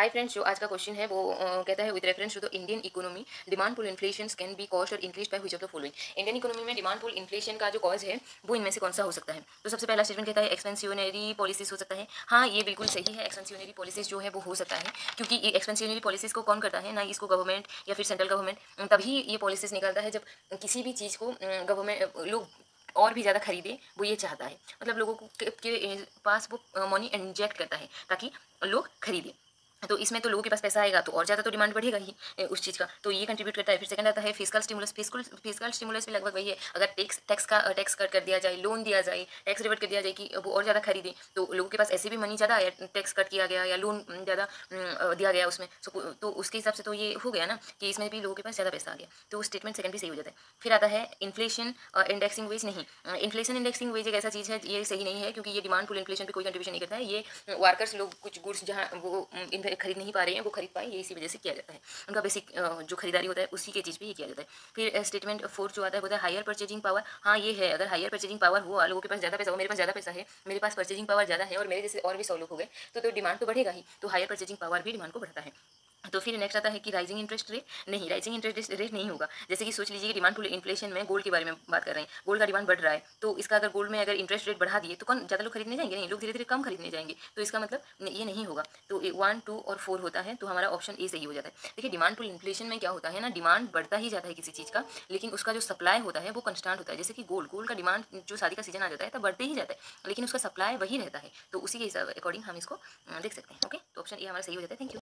Hi friends, जो आज का क्वेश्चन है वो कहता है with reference to the Indian economy demand pull inflation can be caused और increase by which of the following. Indian economy में डिमांड पुल इन्फ्लेशन का जो कॉज है वो इनमें से कौन सा हो सकता है। तो सबसे पहला स्टेटमेंट कहता है एक्सपेंसिवनरी पॉलिसीज हो सकता है। हाँ, ये बिल्कुल सही है, एक्सपेंसिवनरी पॉलिसीज जो है वो हो सकता है, क्योंकि एक्सपेंसिवनरी पॉलिसीज को कौन करता है ना, इसको गवर्नमेंट या फिर सेंट्रल गवर्नमेंट तभी ये पॉलिसीज निकालता है जब किसी भी चीज़ को गवर्नमेंट लोग और भी ज़्यादा खरीदे, वो ये चाहता है। मतलब लोगों को के पास वो मनी इंजेक्ट करता है ताकि लोग खरीदें। तो इसमें तो लोगों के पास पैसा आएगा तो और ज़्यादा तो डिमांड बढ़ेगा ही उस चीज़ का, तो ये कंट्रीब्यूट करता है। फिर सेकंड आता है फिस्कल स्टिमुलस। फिस्कल स्टिमुलस भी लगभग वही है। अगर टैक्स कट कर दिया जाए, लोन दिया जाए, टैक्स रिवर्ट कर दिया जाए कि वो और ज़्यादा खरीदें, तो लोगों के पास ऐसे भी मनी ज़्यादा आया, टैक्स कट किया गया या लोन ज़्यादा दिया गया उसमें, तो उसके हिसाब से तो ये हो गया ना कि इसमें भी लोगों के पास ज़्यादा पैसा आ गया। तो स्टेटमेंट सेकंड भी सही हो जाता है। फिर आता है इन्फ्लेशन इंडेक्सिंग वेज। नहीं, इन्फ्लेशन इंडेक्सिंग वेज एक ऐसा चीज़ है, ये सही नहीं है, क्योंकि ये डिमांड पुल इन्फ्लेशन पे कोई कंट्रीब्यूशन नहीं करता है। ये वर्कर्स लोग कुछ गुड्स जहाँ वो खरीद नहीं पा रहे हैं वो खरीद पाए, ये इसी वजह से किया जाता है। उनका बेसिक जो खरीदारी होता है उसी के चीज़ पे ये किया जाता है। फिर स्टेटमेंट फोर्थ जो आता है वो है हायर परचेजिंग पावर। हाँ, ये है, अगर हायर परचेजिंग पावर हुआ, लोगों के पास ज़्यादा पैसा हो, मेरे पास ज़्यादा पैसा है, मेरे पास परचेजिंग पावर ज़्यादा है और मेरे जैसे और भी 100 लोग हो गए, तो डिमांड तो बढ़ेगा ही। तो हायर परचेजिंग पावर भी डिमांड को बढ़ाता है। तो फिर नेक्स्ट आता है कि राइजिंग इंटरेस्ट रेट। नहीं, राइजिंग इंटरेस्ट रेट नहीं होगा। जैसे कि सोच लीजिए कि डिमांड पुल इन्फ्लेशन में गोल्ड के बारे में बात कर रहे हैं, गोल्ड का डिमांड बढ़ रहा है, तो इसका अगर गोल्ड में अगर इंटरेस्ट रेट बढ़ा दिए तो कौन ज़्यादा लोग खरीदने जाएंगे? नहीं, लोग धीरे धीरे कम खरीदने जाएंगे, तो इसका मतलब ये नहीं होगा। तो 1, 2 और 4 होता है, तो हमारा ऑप्शन ए सही हो जाता है। देखिए, डिमांड पुल इन्फ्लेशन में क्या होता है ना, डिमांड बढ़ता ही जाता है किसी चीज़ का, लेकिन उसका जो सप्लाई होता है वो कंस्टेंट होता है। जैसे कि गोल्ड का डिमांड जो शादी का सीजन आ जाता है तब बढ़ते ही जाता है, लेकिन उसका सप्लाई वही रहता है। तो उसी के हिसाब अकॉर्डिंग हम इसको देख सकते हैं। ओके, तो ऑप्शन ए हमारा सही हो जाता है। Thank you.